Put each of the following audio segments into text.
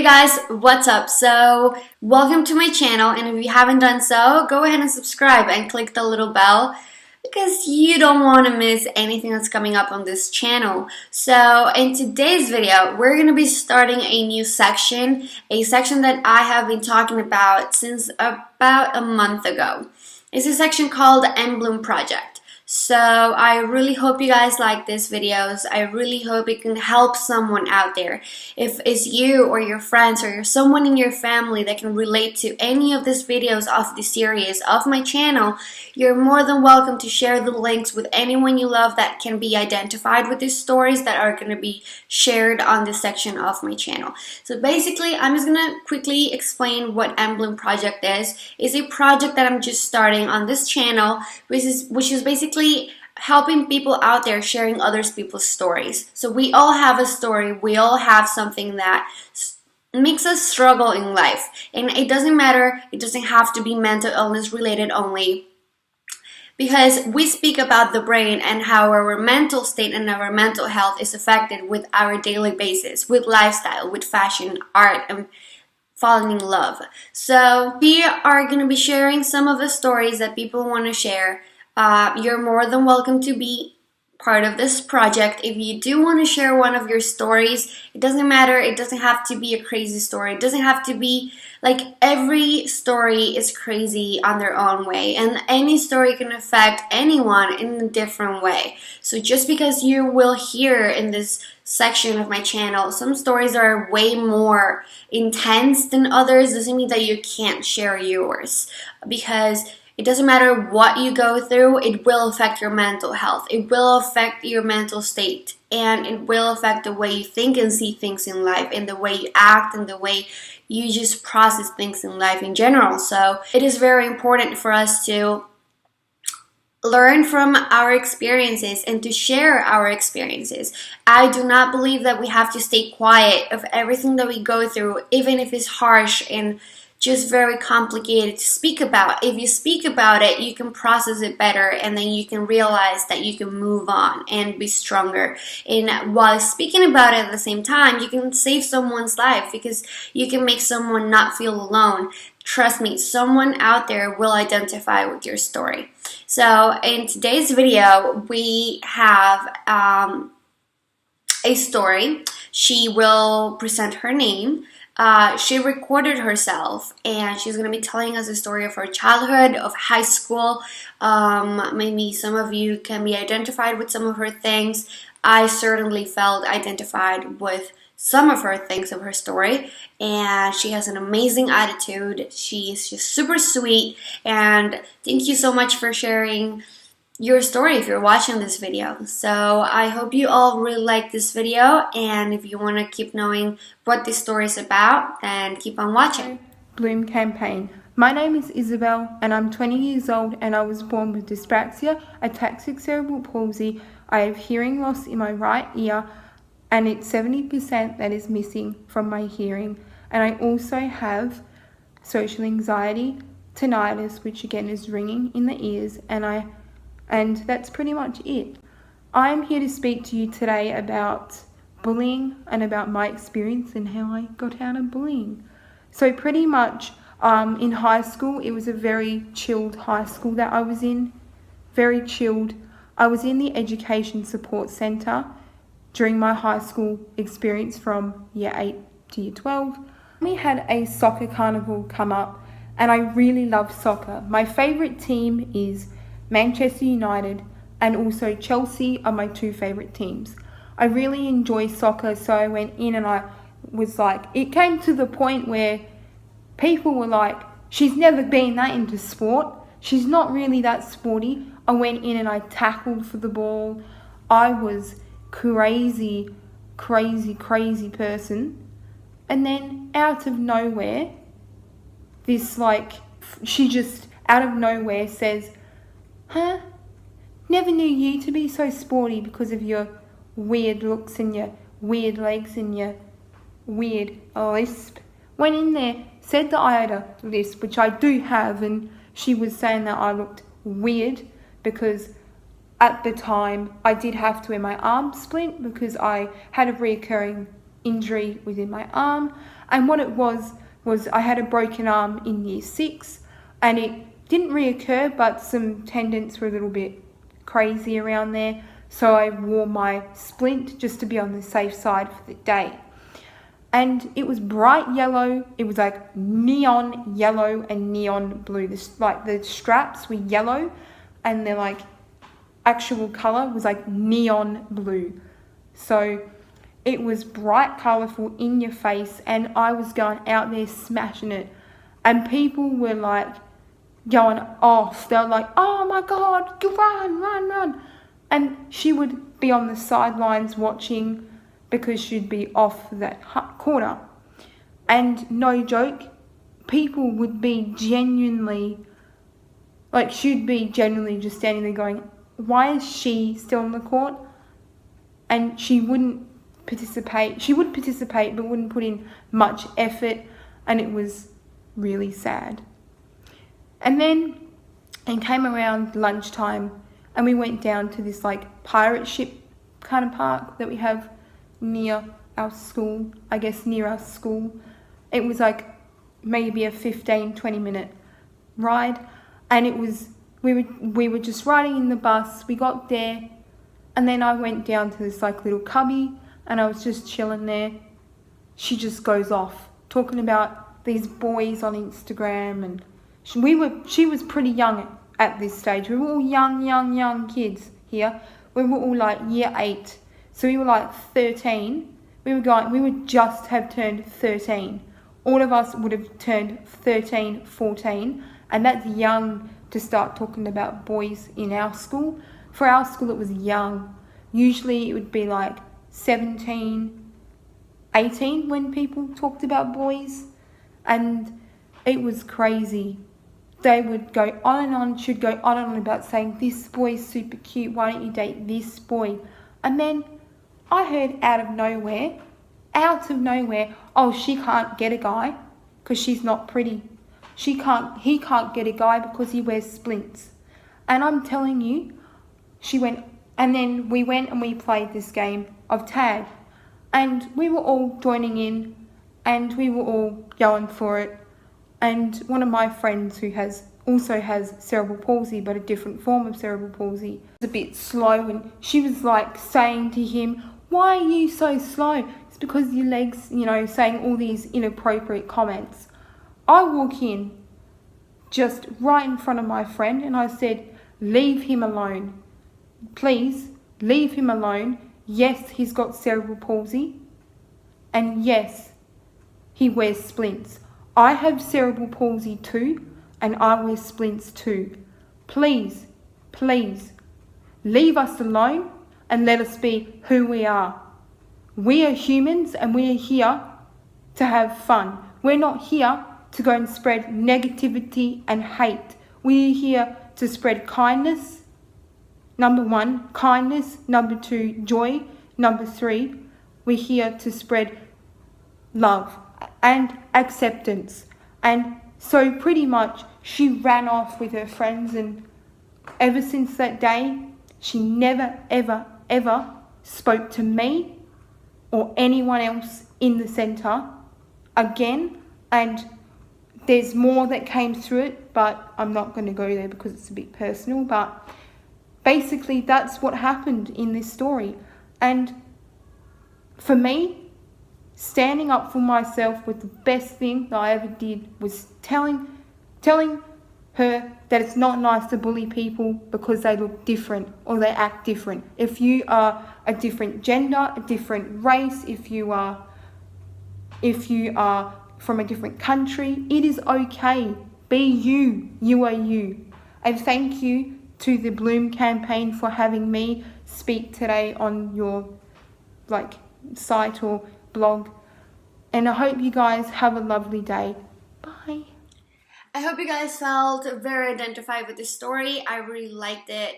guys, what's up? So welcome to my channel, and if you haven't done so, go ahead and subscribe and click the little bell because you don't want to miss anything that's coming up on this channel. So in today's video, we're going to be starting a new section, a section that I have been talking about since about a month ago. It's a section called Emblem Project. So I really hope you guys like these videos. I really hope it can help someone out there. If it's you or your friends or someone in your family that can relate to any of these videos of the series of my channel, you're more than welcome to share the links with anyone you love that can be identified with these stories that are going to be shared on this section of my channel. So basically, I'm just going to quickly explain what Emblem Project is. It's a project that I'm just starting on this channel, which is basically helping people out there sharing other people's stories. So we all have a story, we all have something that makes us struggle in life, and it doesn't matter, it doesn't have to be mental illness related only, because we speak about the brain and how our mental state and our mental health is affected with our daily basis, with lifestyle, with fashion, art, and falling in love. So we are going to be sharing some of the stories that people want to share. You're more than welcome to be part of this project. If you do want to share one of your stories, it doesn't matter, it doesn't have to be a crazy story, it doesn't have to be like, every story is crazy on their own way, and any story can affect anyone in a different way. So just because you will hear in this section of my channel some stories are way more intense than others doesn't mean that you can't share yours, because it doesn't matter what you go through, it will affect your mental health. It will affect your mental state, and it will affect the way you think and see things in life, and the way you act, and the way you just process things in life in general. So it is very important for us to learn from our experiences and to share our experiences. I do not believe that we have to stay quiet of everything that we go through, even if it's harsh and just very complicated to speak about. If you speak about it, you can process it better, and then you can realize that you can move on and be stronger. And while speaking about it at the same time, you can save someone's life, because you can make someone not feel alone. Trust me, someone out there will identify with your story. So in today's video, we have a story. She will present her name. She recorded herself, and she's going to be telling us a story of her childhood, of high school. Maybe some of you can be identified with some of her things. I certainly felt identified with some of her things of her story, and she has an amazing attitude. She's just super sweet, and thank you so much for sharing your story if you're watching this video. So I hope you all really like this video, and if you want to keep knowing what this story is about, then keep on watching. Bloom campaign. My name is Isabel, and I'm 20 years old, and I was born with dyspraxia, ataxic cerebral palsy. I have hearing loss in my right ear, and it's 70% that is missing from my hearing. And I also have social anxiety, tinnitus, which again is ringing in the ears, and that's pretty much it. I'm here to speak to you today about bullying and about my experience and how I got out of bullying. So pretty much in high school, it was a very chilled high school that I was in. Very chilled. I was in the Education Support Centre during my high school experience from year 8 to year 12. We had a soccer carnival come up, and I really love soccer. My favourite team is Manchester United, and also Chelsea are my two favourite teams. I really enjoy soccer, so I went in, and I was like, it came to the point where people were like, she's never been that into sport, she's not really that sporty. I went in and I tackled for the ball. I was crazy person. And then out of nowhere, she just out of nowhere says, huh? Never knew you to be so sporty because of your weird looks and your weird legs and your weird lisp. Went in there, said that I had a lisp, which I do have, and she was saying that I looked weird because at the time I did have to wear my arm splint because I had a reoccurring injury within my arm. And what it was I had a broken arm in year 6, and it didn't reoccur, but some tendons were a little bit crazy around there. So I wore my splint just to be on the safe side for the day. And it was bright yellow. It was like neon yellow and neon blue. The straps were yellow, and they're like actual color was like neon blue. So it was bright, colourful, in your face, and I was going out there smashing it. And people were like going off. They were like, oh my God, run, run, run. And she would be on the sidelines watching because she'd be off that corner. And no joke, people would be genuinely, like she'd be genuinely just standing there going, why is she still on the court? And she wouldn't participate. She would participate but wouldn't put in much effort, and it was really sad. And then it came around lunchtime, and we went down to this like pirate ship kind of park that we have near our school, I guess near our school. It was like maybe a 15-20 minute ride, and it was we were just riding in the bus. We got there, and then I went down to this like little cubby, and I was just chilling there. She just goes off talking about these boys on Instagram, and she was pretty young at this stage. We were all young kids here. We were all like year 8, so we were like 13. We would just have turned 13. All of us would have turned 13, 14, and that's young to start talking about boys in our school. For our school, it was young. Usually it would be like 17, 18 when people talked about boys, and it was crazy. They would go on and on, she'd go on and on about saying, this boy's super cute, why don't you date this boy? And then I heard out of nowhere, oh, she can't get a guy because she's not pretty. He can't get a guy because he wears splints. And I'm telling you, she went, and then we went and we played this game of tag, and we were all joining in, and we were all going for it. And one of my friends who also has cerebral palsy, but a different form of cerebral palsy, was a bit slow, and she was like saying to him, why are you so slow? It's because your legs, saying all these inappropriate comments. I walk in just right in front of my friend, and I said, leave him alone. Please, leave him alone. Yes, he's got cerebral palsy, and yes, he wears splints. I have cerebral palsy too, and I wear splints too. Please, leave us alone and let us be who we are. We are humans, and we are here to have fun. We're not here to go and spread negativity and hate. We are here to spread kindness. Number 1, kindness. Number 2, joy. Number 3, we're here to spread love and acceptance. And so pretty much she ran off with her friends, and ever since that day, she never, ever, ever spoke to me or anyone else in the centre again. And there's more that came through it, but I'm not going to go there because it's a bit personal. But basically, that's what happened in this story. And for me, standing up for myself was the best thing that I ever did, was telling her that it's not nice to bully people because they look different or they act different. If you are a different gender, a different race, if you are from a different country, it is okay. Be you. You are you. And thank you to the Bloom campaign for having me speak today on your site or blog. And I hope you guys have a lovely day. Bye. I hope you guys felt very identified with this story. I really liked it.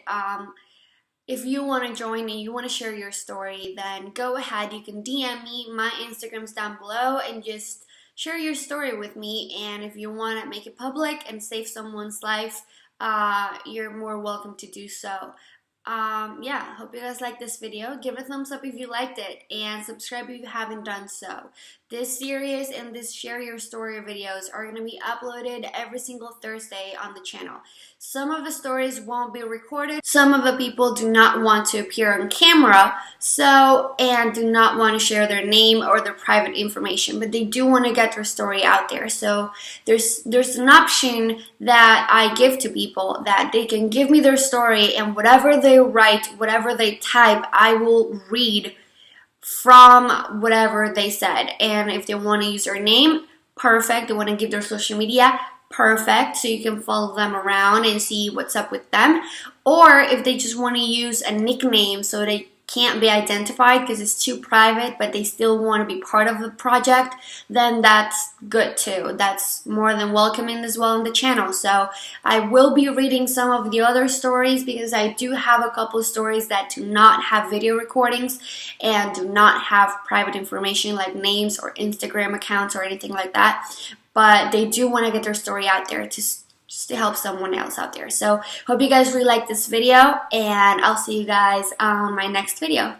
If you want to join and you want to share your story, then go ahead. You can DM me. My Instagram's down below, and just share your story with me. And if you want to make it public and save someone's life, you're more welcome to do so. yeah, hope you guys liked this video. Give it a thumbs up if you liked it, and subscribe if you haven't done so. This series and this Share Your Story videos are going to be uploaded every single Thursday on the channel. Some of the stories won't be recorded. Some of the people do not want to appear on camera, and do not want to share their name or their private information, but they do want to get their story out there. So there's an option that I give to people that they can give me their story, and whatever they write, whatever they type, I will read from whatever they said. And if they want to use their name, perfect. They want to give their social media, perfect, so you can follow them around and see what's up with them. Or if they just want to use a nickname so they can't be identified because it's too private, but they still want to be part of the project, then that's good too. That's more than welcoming as well on the channel. So I will be reading some of the other stories because I do have a couple of stories that do not have video recordings and do not have private information like names or Instagram accounts or anything like that, but they do want to get their story out there just to help someone else out there. So hope you guys really like this video, and I'll see you guys on my next video.